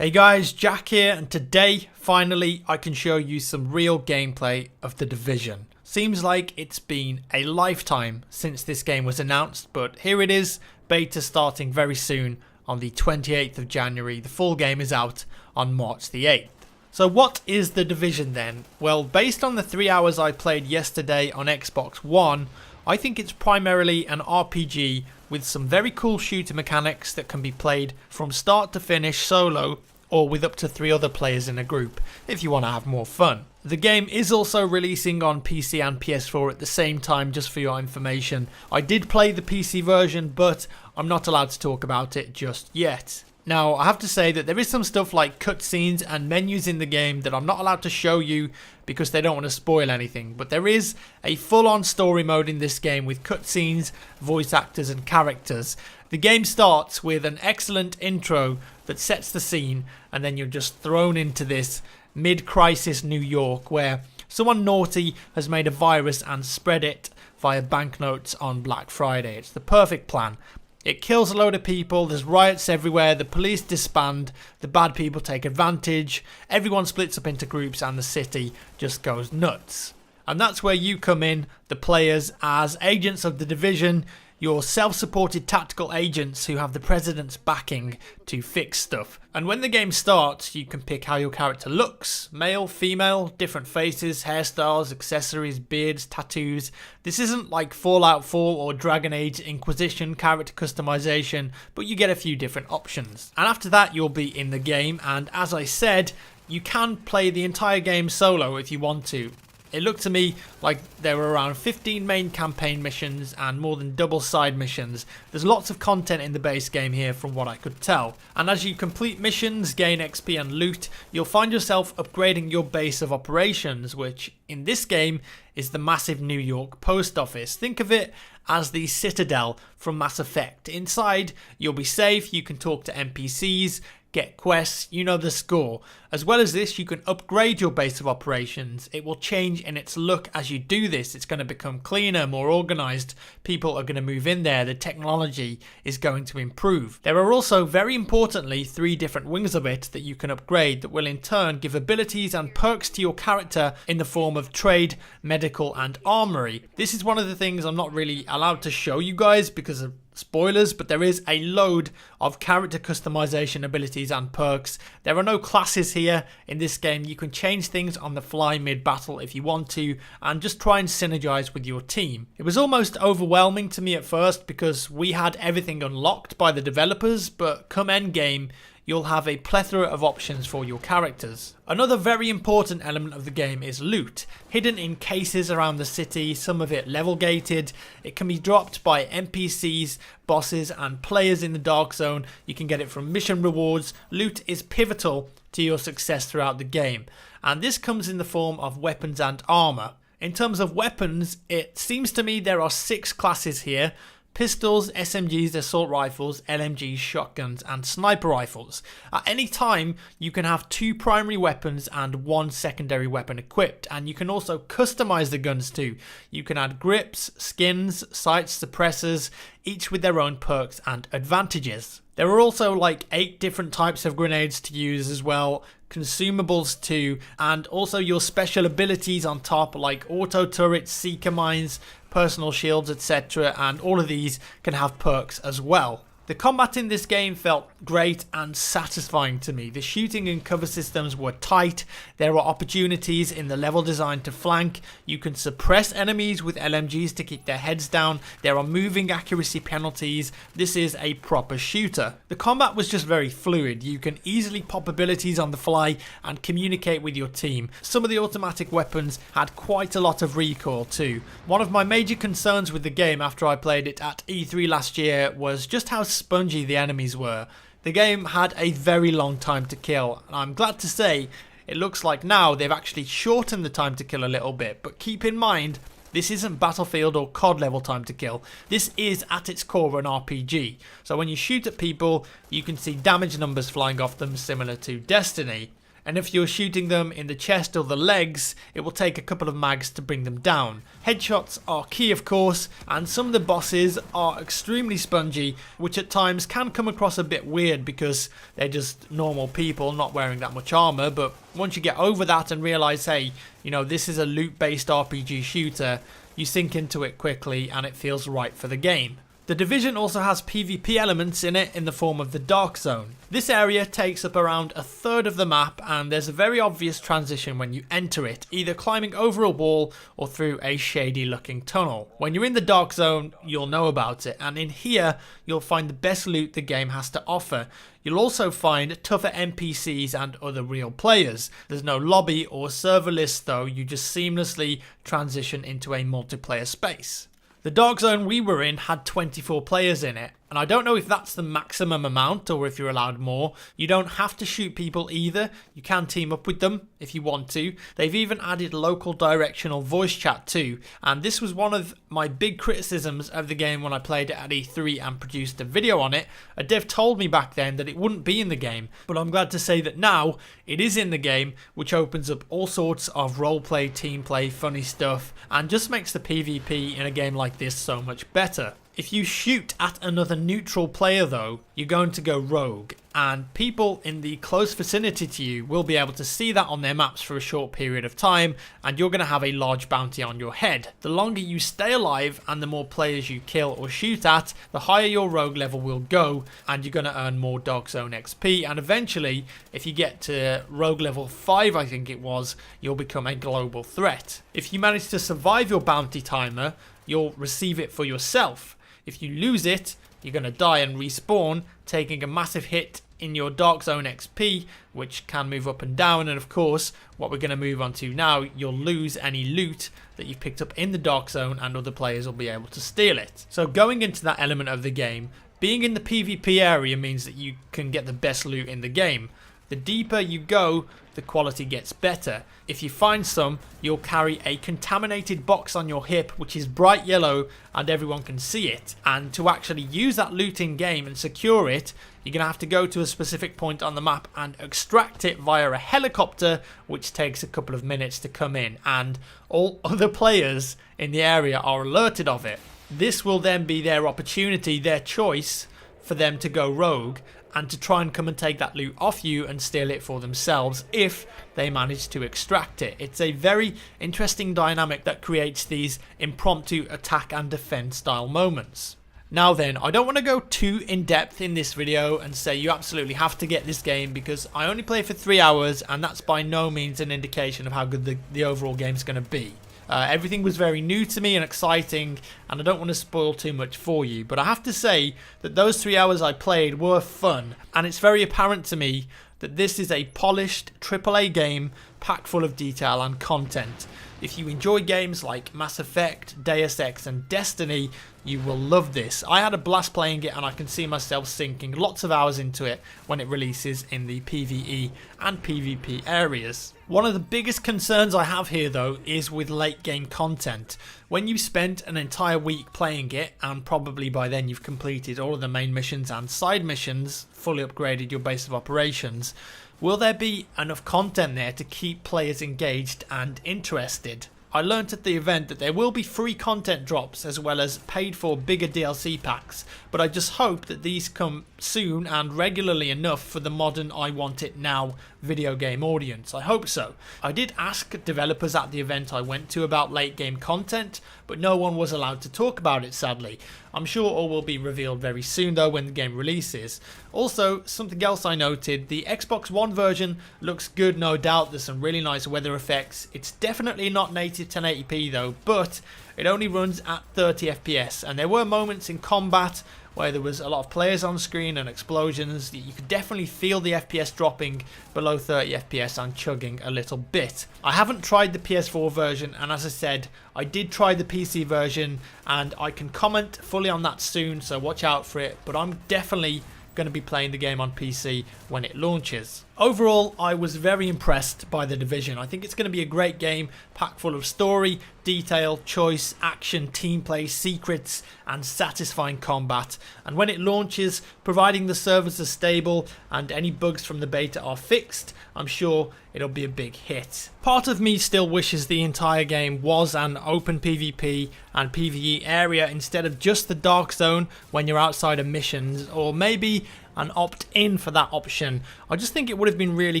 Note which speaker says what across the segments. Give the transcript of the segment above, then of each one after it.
Speaker 1: Hey guys, Jack here, and today, finally, I can show you some real gameplay of The Division. Seems like it's been a lifetime since this game was announced, but here it is, beta starting very soon on the 28th of January. The full game is out on March the 8th. So what is The Division then? Well, based on the 3 hours I played yesterday on Xbox One, I think it's primarily an RPG with some very cool shooter mechanics that can be played from start to finish solo or with up to 3 other players in a group if you want to have more fun. The game is also releasing on PC and PS4 at the same time, just for your information. I did play the PC version, but I'm not allowed to talk about it just yet. Now, I have to say that there is some stuff like cutscenes and menus in the game that I'm not allowed to show you because they don't want to spoil anything. But there is a full-on story mode in this game with cutscenes, voice actors and characters. The game starts with an excellent intro that sets the scene, and then you're just thrown into this mid-crisis New York where someone naughty has made a virus and spread it via banknotes on Black Friday. It's the perfect plan. It kills a load of people, there's riots everywhere, the police disband, the bad people take advantage, everyone splits up into groups and the city just goes nuts. And that's where you come in, the players, as agents of The Division. You're self-supported tactical agents who have the president's backing to fix stuff. And when the game starts, you can pick how your character looks, male, female, different faces, hairstyles, accessories, beards, tattoos. This isn't like Fallout 4 or Dragon Age Inquisition character customization, but you get a few different options. And after that, you'll be in the game, and as I said, you can play the entire game solo if you want to. It looked to me like there were around 15 main campaign missions and more than double side missions. There's lots of content in the base game here from what I could tell. And as you complete missions, gain XP and loot, you'll find yourself upgrading your base of operations, which in this game is the massive New York post office. Think of it as the Citadel from Mass Effect. Inside, you'll be safe, you can talk to NPCs, get quests, you know the score. As well as this, you can upgrade your base of operations. It will change in its look as you do this. It's going to become cleaner, more organised. People are going to move in there. The technology is going to improve. There are also, very importantly, 3 different wings of it that you can upgrade that will in turn give abilities and perks to your character in the form of trade, medical and armory. This is one of the things I'm not really allowed to show you guys because of spoilers, but there is a load of character customization abilities and perks. There are no classes here in this game. You can change things on the fly mid-battle if you want to, and just try and synergize with your team. It was almost overwhelming to me at first because we had everything unlocked by the developers, but come endgame, you'll have a plethora of options for your characters. Another very important element of the game is loot. Hidden in cases around the city, some of it level gated. It can be dropped by NPCs, bosses and players in the Dark Zone. You can get it from mission rewards. Loot is pivotal to your success throughout the game. And this comes in the form of weapons and armor. In terms of weapons, it seems to me there are 6 classes here. Pistols, SMGs, assault rifles, LMGs, shotguns and sniper rifles. At any time you can have 2 primary weapons and 1 secondary weapon equipped, and you can also customize the guns too. You can add grips, skins, sights, suppressors, each with their own perks and advantages. There are also like 8 different types of grenades to use as well, consumables too, and also your special abilities on top like auto turrets, seeker mines, personal shields, etc., and all of these can have perks as well. The combat in this game felt great and satisfying to me. The shooting and cover systems were tight. There were opportunities in the level design to flank. You can suppress enemies with LMGs to keep their heads down. There are moving accuracy penalties. This is a proper shooter. The combat was just very fluid. You can easily pop abilities on the fly and communicate with your team. Some of the automatic weapons had quite a lot of recoil too. One of my major concerns with the game after I played it at E3 last year was just how spongy the enemies were. The game had a very long time to kill, and I'm glad to say it looks like now they've actually shortened the time to kill a little bit, but keep in mind this isn't Battlefield or COD level time to kill. This is at its core an RPG. So when you shoot at people, you can see damage numbers flying off them similar to Destiny. and if you're shooting them in the chest or the legs, it will take a couple of mags to bring them down. Headshots are key, of course, and some of the bosses are extremely spongy, which at times can come across a bit weird because they're just normal people not wearing that much armor. But once you get over that and realize, hey, you know, this is a loot-based RPG shooter, you sink into it quickly and it feels right for the game. The Division also has PvP elements in it in the form of the Dark Zone. This area takes up around a third of the map, and there's a very obvious transition when you enter it, either climbing over a wall or through a shady looking tunnel. When you're in the Dark Zone, you'll know about it, and in here you'll find the best loot the game has to offer. You'll also find tougher NPCs and other real players. There's no lobby or server list though, you just seamlessly transition into a multiplayer space. The Dark Zone we were in had 24 players in it, and I don't know if that's the maximum amount or if you're allowed more. You don't have to shoot people either, you can team up with them if you want to. They've even added local directional voice chat too, and this was one of my big criticisms of the game when I played it at E3 and produced a video on it. A dev told me back then that it wouldn't be in the game, but I'm glad to say that now it is in the game, which opens up all sorts of roleplay, team play, funny stuff, and just makes the PvP in a game like this so much better. If you shoot at another neutral player though, you're going to go rogue, and people in the close vicinity to you will be able to see that on their maps for a short period of time, and you're going to have a large bounty on your head. The longer you stay alive and the more players you kill or shoot at, the higher your rogue level will go, and you're going to earn more Dark Zone XP, and eventually, if you get to rogue level 5 I think it was, you'll become a global threat. If you manage to survive your bounty timer, you'll receive it for yourself. If you lose it, you're going to die and respawn, taking a massive hit in your Dark Zone XP, which can move up and down. And of course, what we're going to move on to now, you'll lose any loot that you've picked up in the Dark Zone, and other players will be able to steal it. So going into that element of the game, being in the PvP area means that you can get the best loot in the game. The deeper you go, the quality gets better. If you find some, you'll carry a contaminated box on your hip which is bright yellow and everyone can see it. And to actually use that loot in game and secure it, you're going to have to go to a specific point on the map and extract it via a helicopter, which takes a couple of minutes to come in, and all other players in the area are alerted of it. This will then be their opportunity, their choice for them to go rogue and to try and come and take that loot off you and steal it for themselves if they manage to extract it. It's a very interesting dynamic that creates these impromptu attack and defense style moments. Now then, I don't want to go too in depth in this video and say you absolutely have to get this game, because I only play for 3 hours and that's by no means an indication of how good the overall game is going to be. Everything was very new to me and exciting, and I don't want to spoil too much for you, but I have to say that those 3 hours I played were fun, and it's very apparent to me that this is a polished AAA game packed full of detail and content. If you enjoy games like Mass Effect, Deus Ex and Destiny, you will love this. I had a blast playing it, and I can see myself sinking lots of hours into it when it releases in the PvE and PvP areas. One of the biggest concerns I have here though is with late game content. When you spent an entire week playing it, and probably by then you've completed all of the main missions and side missions, fully upgraded your base of operations, will there be enough content there to keep players engaged and interested? I learnt at the event that there will be free content drops as well as paid for bigger DLC packs, but I just hope that these come soon and regularly enough for the modern I want it now video game audience. I hope so. I did ask developers at the event I went to about late game content, but no one was allowed to talk about it, sadly. I'm sure all will be revealed very soon though when the game releases. Also, something else I noted, the Xbox One version looks good, no doubt. There's some really nice weather effects. It's definitely not native 1080p though, but it only runs at 30 FPS, and there were moments in combat where there was a lot of players on screen and explosions. You could definitely feel the FPS dropping below 30 FPS and chugging a little bit. I haven't tried the PS4 version, and as I said, I did try the PC version, and I can comment fully on that soon, so watch out for it, but I'm definitely going to be playing the game on PC when it launches. Overall, I was very impressed by The Division. I think it's going to be a great game, packed full of story, detail, choice, action, team play, secrets, and satisfying combat. And when it launches, providing the servers are stable and any bugs from the beta are fixed, I'm sure it'll be a big hit. Part of me still wishes the entire game was an open PvP and PvE area instead of just the dark zone when you're outside of missions, or maybe an opt-in for that option. I just think it would have been really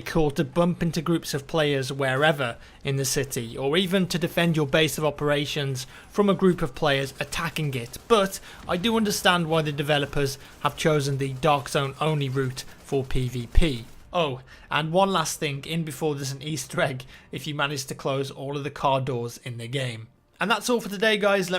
Speaker 1: cool to bump into groups of players wherever in the city, or even to defend your base of operations from a group of players attacking it. But I do understand why the developers have chosen the dark zone only route for PvP. Oh, and one last thing in before there's an Easter egg if you manage to close all of the car doors in the game. And that's all for today, guys. Let me